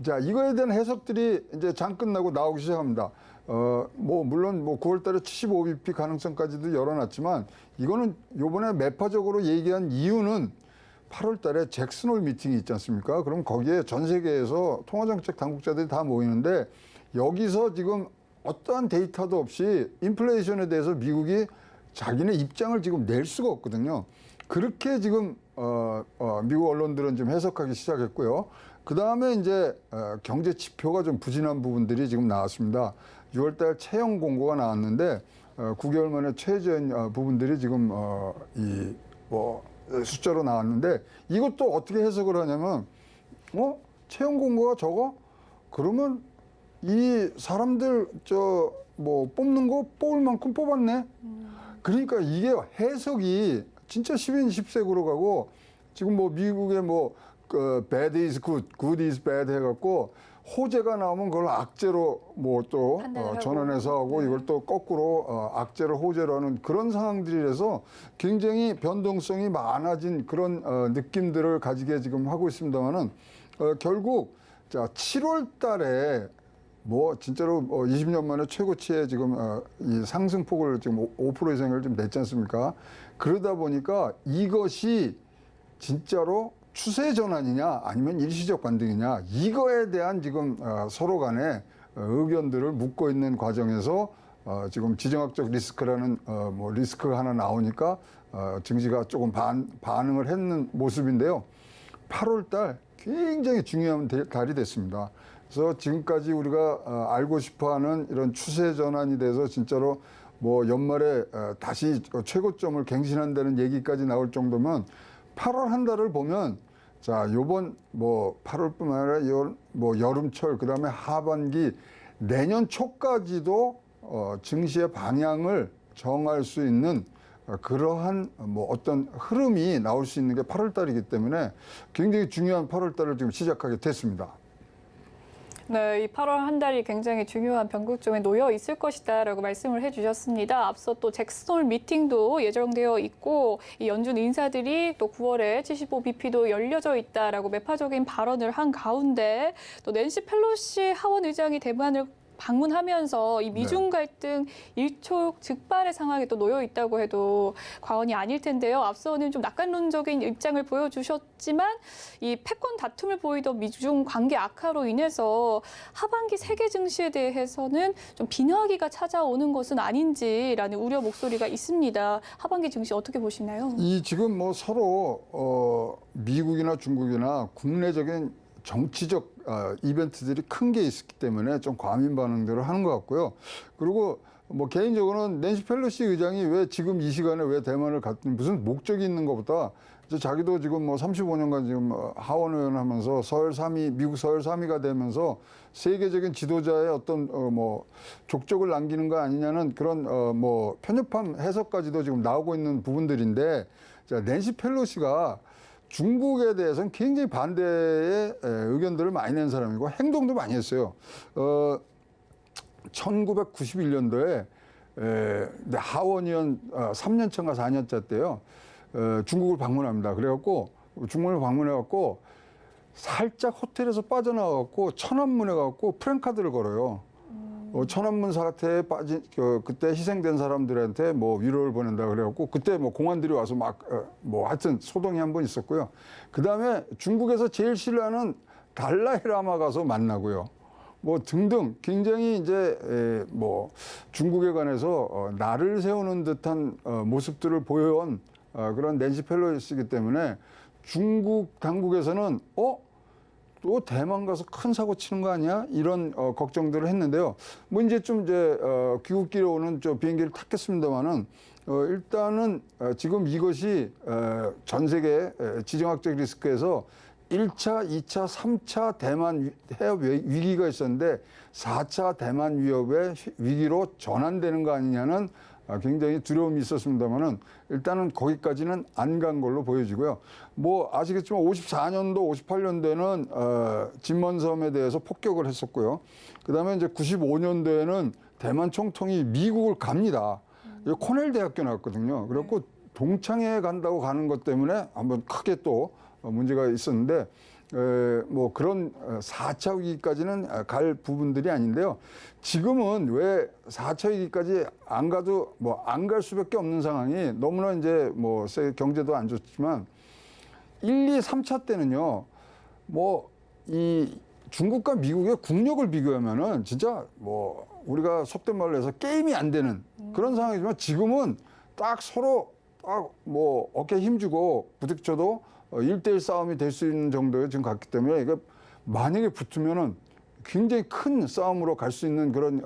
자, 이거에 대한 해석들이 이제 장 끝나고 나오기 시작합니다. 뭐 물론 뭐 9월 달에 75bp 가능성까지도 열어놨지만 이거는 요번에 매파적으로 얘기한 이유는 8월 달에 잭슨홀 미팅이 있지 않습니까? 그럼 거기에 전 세계에서 통화정책 당국자들이 다 모이는데 여기서 지금 어떠한 데이터도 없이 인플레이션에 대해서 미국이 자기네 입장을 지금 낼 수가 없거든요. 그렇게 지금 미국 언론들은 좀 해석하기 시작했고요. 그 다음에 이제 경제 지표가 좀 부진한 부분들이 지금 나왔습니다. 6월달 채용 공고가 나왔는데 9개월 만에 최저인 부분들이 지금 숫자로 나왔는데 이것도 어떻게 해석을 하냐면 채용 공고가 적어? 그러면 이 사람들 뭐 뽑는 거 뽑을 만큼 뽑았네. 그러니까 이게 해석이 진짜 10인 10색으로 가고 지금 뭐 미국의 bad is good, good is bad 해갖고 호재가 나오면 그걸 악재로 뭐 또 전환해서 하고 이걸 또 거꾸로 악재를 호재로 하는 그런 상황들이라서 굉장히 변동성이 많아진 그런 느낌들을 가지게 지금 하고 있습니다만은 결국 자 7월 달에 뭐 진짜로 20년 만에 최고치의 지금 이 상승폭을 지금 5% 이상을 좀 냈지 않습니까? 그러다 보니까 이것이 진짜로 추세 전환이냐 아니면 일시적 반등이냐 이거에 대한 지금 서로 간에 의견들을 묻고 있는 과정에서 지금 지정학적 리스크라는 뭐 리스크가 하나 나오니까 증시가 조금 반응을 했는 모습인데요. 8월 달 굉장히 중요한 달이 됐습니다. 그래서 지금까지 우리가 알고 싶어하는 이런 추세 전환이 돼서 진짜로 뭐 연말에 다시 최고점을 갱신한다는 얘기까지 나올 정도면 8월 한 달을 보면 자 요번 뭐 8월뿐만 아니라 뭐 여름철 그다음에 하반기 내년 초까지도 증시의 방향을 정할 수 있는 그러한 뭐 어떤 흐름이 나올 수 있는 게 8월 달이기 때문에 굉장히 중요한 8월 달을 지금 시작하게 됐습니다. 네, 이 8월 한 달이 굉장히 중요한 변곡점에 놓여 있을 것이다라고 말씀을 해주셨습니다. 앞서 또 잭슨홀 미팅도 예정되어 있고 이 연준 인사들이 또 9월에 75bp도 열려져 있다라고 매파적인 발언을 한 가운데 또 낸시 펠로시 하원 의장이 대만을 방문하면서 이 미중 갈등 일촉즉발의 상황에 또 놓여 있다고 해도 과언이 아닐 텐데요. 앞서는 좀 낙관론적인 입장을 보여주셨지만 이 패권 다툼을 보이던 미중 관계 악화로 인해서 하반기 세계 증시에 대해서는 좀 빈화기가 찾아오는 것은 아닌지라는 우려 목소리가 있습니다. 하반기 증시 어떻게 보시나요? 이 지금 뭐 서로 미국이나 중국이나 국내적인 정치적 이벤트들이 큰 게 있기 때문에 좀 과민 반응들을 하는 것 같고요. 그리고 뭐 개인적으로는 낸시 펠로시 의장이 왜 지금 이 시간에 왜 대만을 갔든 무슨 목적이 있는 것보다 이제 자기도 지금 뭐 35년간 지금 하원 의원 하면서 미국 서열 3위가 되면서 세계적인 지도자의 어떤 뭐 족적을 남기는 거 아니냐는 그런 뭐 편협한 해석까지도 지금 나오고 있는 부분들인데 자, 낸시 펠로시가 중국에 대해서는 굉장히 반대의 의견들을 많이 낸 사람이고 행동도 많이 했어요. 1991년도에 하원의원 3년차인가 4년차 때요. 중국을 방문합니다. 그래갖고 중국을 방문해갖고 살짝 호텔에서 빠져나와갖고 천안문에 가갖고 프랭카드를 걸어요. 천안문 사태에 빠진 그때 희생된 사람들한테 뭐 위로를 보낸다 그래갖고 그때 뭐 공안들이 와서 막 뭐 하여튼 소동이 한 번 있었고요. 그 다음에 중국에서 제일 신뢰하는 달라이 라마 가서 만나고요. 뭐 등등 굉장히 이제 뭐 중국에 관해서 나를 세우는 듯한 모습들을 보여온 그런 낸시 펠로시이기 때문에 중국 당국에서는 또 대만 가서 큰 사고 치는 거 아니야? 이런 걱정들을 했는데요. 뭐 이제 좀 귀국길에 오는 비행기를 탔겠습니다만은 일단은 지금 이것이 전 세계 지정학적 리스크에서 1차, 2차, 3차 대만 해협 위기가 있었는데 4차 대만 위협의 위기로 전환되는 거 아니냐는 굉장히 두려움이 있었습니다만은 일단은 거기까지는 안 간 걸로 보여지고요. 뭐 아시겠지만 54년도, 58년도에는 진먼섬에 대해서 폭격을 했었고요. 그다음에 이제 95년도에는 대만 총통이 미국을 갑니다. 코넬 대학교 나왔거든요. 그래갖고 동창회 간다고 가는 것 때문에 한번 크게 또 문제가 있었는데 뭐 그런 4차 위기까지는 갈 부분들이 아닌데요. 지금은 왜 4차 위기까지 안 가도 뭐 안 갈 수밖에 없는 상황이 너무나 이제 뭐 경제도 안 좋지만 1, 2, 3차 때는요. 뭐 이 중국과 미국의 국력을 비교하면은 진짜 뭐 우리가 속된 말로 해서 게임이 안 되는 그런 상황이지만 지금은 딱 서로 딱 뭐 어깨 힘주고 부딪혀도 1대1 싸움이 될 수 있는 정도에 지금 갔기 때문에 이게 만약에 붙으면은 굉장히 큰 싸움으로 갈 수 있는 그런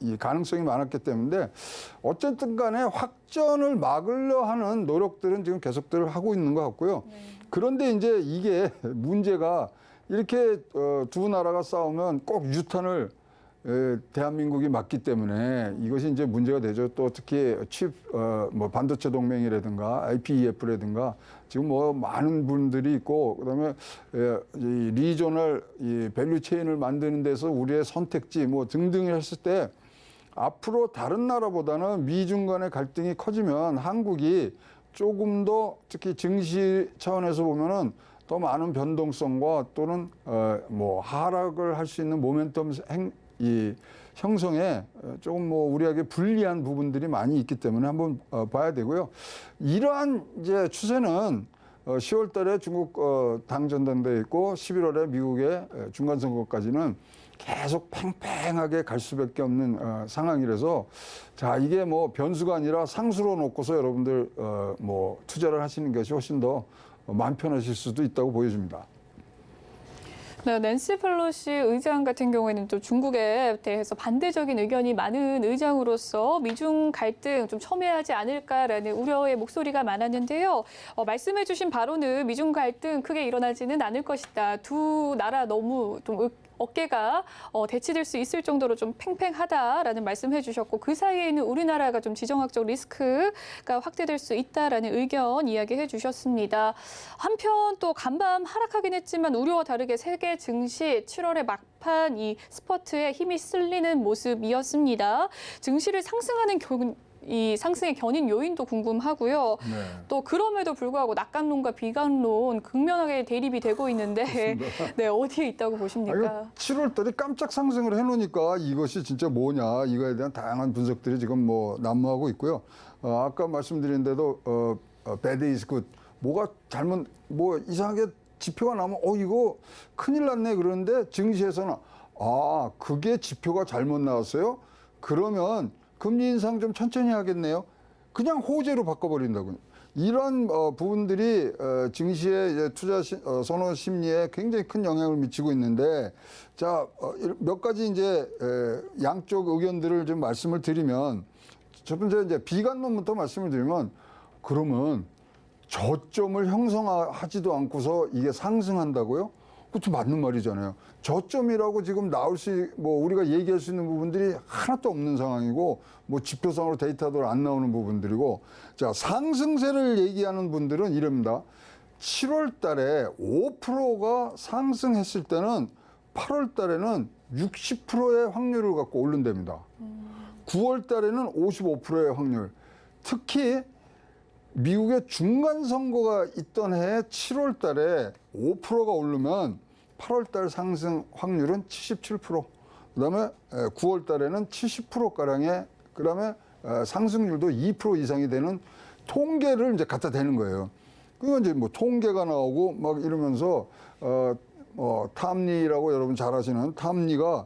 이 가능성이 많았기 때문에 어쨌든 간에 확전을 막으려 하는 노력들은 지금 계속들 하고 있는 것 같고요. 그런데 이제 이게 문제가 이렇게 두 나라가 싸우면 꼭 유탄을 대한민국이 맞기 때문에 이것이 이제 문제가 되죠. 또 특히 뭐 반도체 동맹이라든가 IPEF라든가 지금 뭐 많은 분들이 있고 그다음에 이 리저널 이 밸류 체인을 만드는 데서 우리의 선택지 뭐 등등을 했을 때 앞으로 다른 나라보다는 미중 간의 갈등이 커지면 한국이 조금 더 특히 증시 차원에서 보면은 더 많은 변동성과 또는 뭐 하락을 할 수 있는 모멘텀 이 형성에 조금 뭐 우리에게 불리한 부분들이 많이 있기 때문에 한번 봐야 되고요. 이러한 이제 추세는 10월 달에 중국 당전당대회 있고 11월에 미국의 중간선거까지는 계속 팽팽하게 갈 수밖에 없는 상황이라서 자 이게 뭐 변수가 아니라 상수로 놓고서 여러분들 뭐 투자를 하시는 것이 훨씬 더 마음 편하실 수도 있다고 보여집니다. 네, 낸시 펠로시 의장 같은 경우에는 또 중국에 대해서 반대적인 의견이 많은 의장으로서 미중 갈등 좀 첨예하지 않을까라는 우려의 목소리가 많았는데요. 말씀해 주신 바로는 미중 갈등 크게 일어나지는 않을 것이다. 두 나라 너무 좀 어깨가 대치될 수 있을 정도로 좀 팽팽하다라는 말씀해 주셨고 그 사이에는 우리나라가 좀 지정학적 리스크가 확대될 수 있다라는 의견 이야기해 주셨습니다. 한편 또 간밤 하락하긴 했지만 우려와 다르게 세계 증시 7월에 막판 이 스퍼트에 힘이 쓸리는 모습이었습니다. 증시를 상승하는 이 상승의 견인 요인도 궁금하고요. 네. 또 그럼에도 불구하고 낙관론과 비관론 극명하게 대립이 되고 있는데 네, 어디에 있다고 보십니까? 7월 달에 깜짝 상승을 해놓으니까 이것이 진짜 뭐냐 이거에 대한 다양한 분석들이 지금 뭐 난무하고 있고요. 아까 말씀드린 대로 bad is good. 뭐가 잘못 뭐 이상하게 지표가 나오면 이거 큰일 났네 그러는데 증시에서는 그게 지표가 잘못 나왔어요. 그러면 금리 인상 좀 천천히 하겠네요. 그냥 호재로 바꿔버린다고요. 이런 부분들이 증시의 이제 투자 선호 심리에 굉장히 큰 영향을 미치고 있는데 자, 몇 가지 이제 양쪽 의견들을 좀 말씀을 드리면 첫 번째 이제 비관론부터 말씀을 드리면 그러면 저점을 형성하지도 않고서 이게 상승한다고요? 그것도 맞는 말이잖아요. 저점이라고 지금 우리가 얘기할 수 있는 부분들이 하나도 없는 상황이고, 뭐 지표상으로 데이터도 안 나오는 부분들이고, 자, 상승세를 얘기하는 분들은 이럽니다. 7월 달에 5%가 상승했을 때는 8월 달에는 60%의 확률을 갖고 오른답니다. 9월 달에는 55%의 확률. 특히 미국의 중간선거가 있던 해 7월 달에 5%가 오르면 8월 달 상승 확률은 77%. 그다음에 9월 달에는 70%가량의 그다음에 상승률도 2% 이상이 되는 통계를 이제 갖다 대는 거예요. 그건 이제 뭐 통계가 나오고 막 이러면서 탐리라고 여러분 잘 아시는 탐리가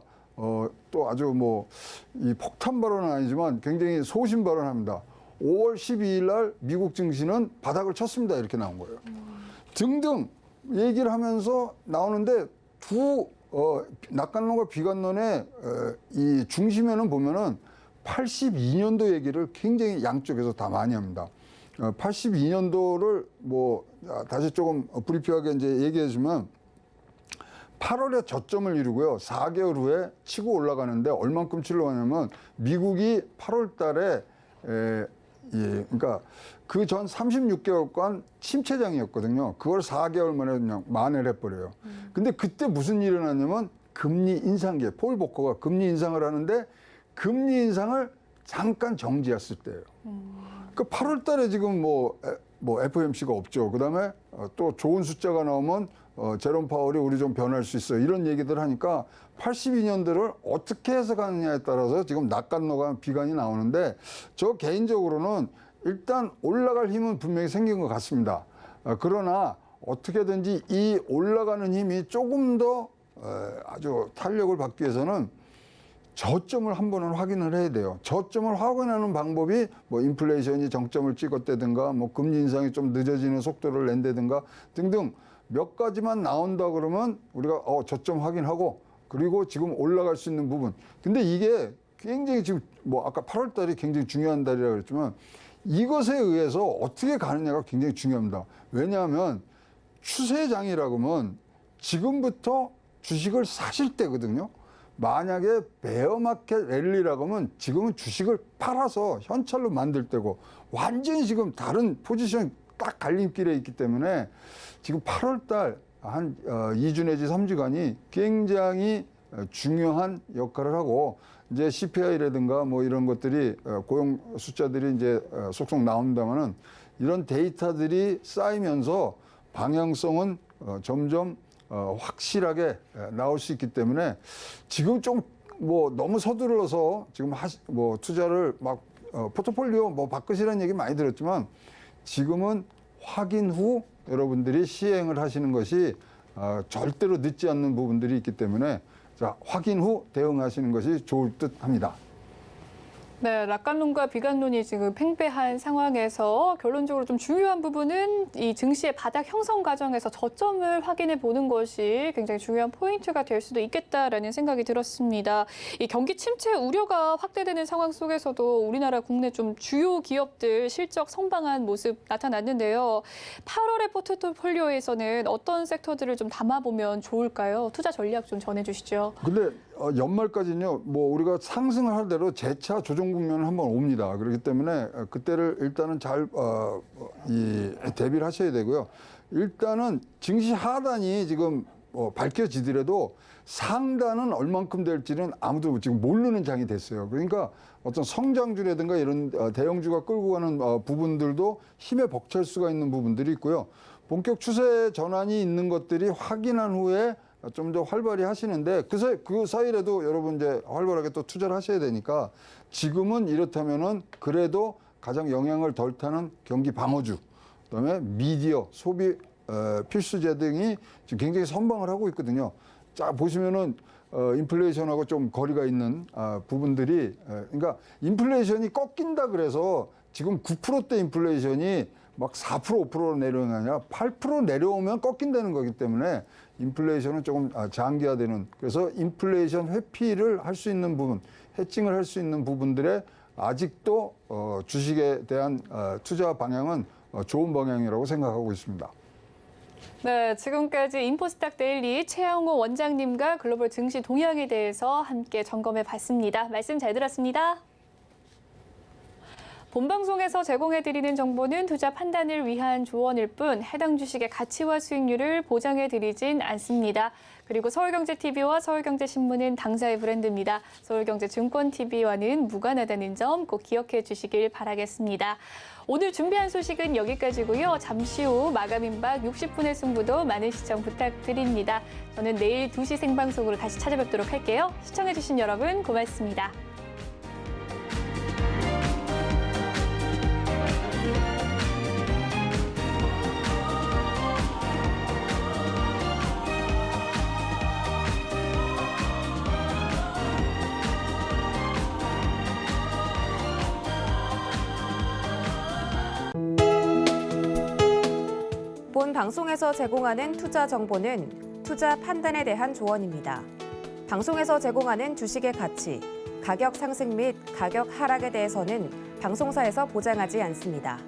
또 아주 뭐 이 폭탄 발언은 아니지만 굉장히 소신 발언합니다. 5월 12일 날 미국 증시는 바닥을 쳤습니다. 이렇게 나온 거예요. 등등 얘기를 하면서 나오는데 낙관론과 비관론의 이 중심에는 보면은 82년도 얘기를 굉장히 양쪽에서 다 많이 합니다. 82년도를 뭐 다시 조금 브리피하게 이제 얘기해 주면 8월에 저점을 이루고요. 4개월 후에 치고 올라가는데 얼만큼 치려고 하냐면 미국이 8월 달에 그러니까 그 전 36개월간 침체장이었거든요. 그걸 4개월 만에 그냥 만회를 해버려요. 근데 그때 무슨 일이 일어났냐면 금리 인상기에 폴 보커가 금리 인상을 하는데 금리 인상을 잠깐 정지했을 때예요. 그 8월 달에 지금 뭐 FOMC가 없죠. 그다음에 또 좋은 숫자가 나오면 제롬 파월이 우리 좀 변할 수 있어. 이런 얘기들 하니까 82년도를 어떻게 해석하느냐에 따라서 지금 낙관노가 비관이 나오는데 저 개인적으로는 일단 올라갈 힘은 분명히 생긴 것 같습니다. 그러나 어떻게든지 이 올라가는 힘이 조금 더 아주 탄력을 받기 위해서는 저점을 한 번은 확인을 해야 돼요. 저점을 확인하는 방법이 뭐 인플레이션이 정점을 찍었다든가 뭐 금리 인상이 좀 늦어지는 속도를 낸다든가 등등 몇 가지만 나온다 그러면 우리가 저점 확인하고 그리고 지금 올라갈 수 있는 부분. 근데 이게 굉장히 지금 뭐 아까 8월 달이 굉장히 중요한 달이라고 그랬지만 이것에 의해서 어떻게 가느냐가 굉장히 중요합니다. 왜냐하면 추세장이라고 하면 지금부터 주식을 사실 때거든요. 만약에 베어마켓 랠리라고 하면 지금은 주식을 팔아서 현찰로 만들 때고 완전히 지금 다른 포지션이 딱 갈림길에 있기 때문에 지금 8월 달 한 2주 내지 3주간이 굉장히 중요한 역할을 하고 이제 CPI라든가 뭐 이런 것들이 고용 숫자들이 이제 속속 나온다면은 이런 데이터들이 쌓이면서 방향성은 점점 확실하게 나올 수 있기 때문에 지금 좀 뭐 너무 서둘러서 지금 뭐 투자를 막 포트폴리오 뭐 바꾸시라는 얘기 많이 들었지만 지금은 확인 후 여러분들이 시행을 하시는 것이 절대로 늦지 않는 부분들이 있기 때문에 자, 확인 후 대응하시는 것이 좋을 듯 합니다. 네, 낙관론과 비관론이 지금 팽배한 상황에서 결론적으로 좀 중요한 부분은 이 증시의 바닥 형성 과정에서 저점을 확인해 보는 것이 굉장히 중요한 포인트가 될 수도 있겠다라는 생각이 들었습니다. 이 경기 침체 우려가 확대되는 상황 속에서도 우리나라 국내 좀 주요 기업들 실적 선방한 모습 나타났는데요. 8월의 포트폴리오에서는 어떤 섹터들을 좀 담아보면 좋을까요? 투자 전략 좀 전해주시죠. 근데 연말까지는요, 뭐 우리가 상승을 할 대로 재차 조정 국면을 한번 옵니다. 그렇기 때문에 그때를 일단은 잘 대비를 하셔야 되고요. 일단은 증시 하단이 지금 밝혀지더라도 상단은 얼만큼 될지는 아무도 지금 모르는 장이 됐어요. 그러니까 어떤 성장주라든가 이런 대형주가 끌고 가는 부분들도 힘에 벅찰 수가 있는 부분들이 있고요. 본격 추세 전환이 있는 것들이 확인한 후에 좀 더 활발히 하시는데 그 사이라도 여러분 이제 활발하게 또 투자를 하셔야 되니까 지금은 이렇다면은 그래도 가장 영향을 덜 타는 경기 방어주, 그다음에 미디어, 소비 필수재 등이 지금 굉장히 선방을 하고 있거든요. 자 보시면은 인플레이션하고 좀 거리가 있는 부분들이 그러니까 인플레이션이 꺾인다 그래서 지금 9%대 인플레이션이 막 4%, 5%로 내려오는 게 아니라 8% 내려오면 꺾인다는 거기 때문에 인플레이션은 조금 장기화되는 그래서 인플레이션 회피를 할 수 있는 부분, 해칭을 할 수 있는 부분들에 아직도 주식에 대한 투자 방향은 좋은 방향이라고 생각하고 있습니다. 네, 지금까지 인포스탁 데일리 최양호 원장님과 글로벌 증시 동향에 대해서 함께 점검해 봤습니다. 말씀 잘 들었습니다. 본방송에서 제공해드리는 정보는 투자 판단을 위한 조언일 뿐 해당 주식의 가치와 수익률을 보장해드리진 않습니다. 그리고 서울경제TV와 서울경제신문은 당사의 브랜드입니다. 서울경제증권TV와는 무관하다는 점 꼭 기억해 주시길 바라겠습니다. 오늘 준비한 소식은 여기까지고요. 잠시 후 마감 임박 60분의 승부도 많은 시청 부탁드립니다. 저는 내일 2시 생방송으로 다시 찾아뵙도록 할게요. 시청해주신 여러분 고맙습니다. 본 방송에서 제공하는 투자 정보는 투자 판단에 대한 조언입니다. 방송에서 제공하는 주식의 가치, 가격 상승 및 가격 하락에 대해서는 방송사에서 보장하지 않습니다.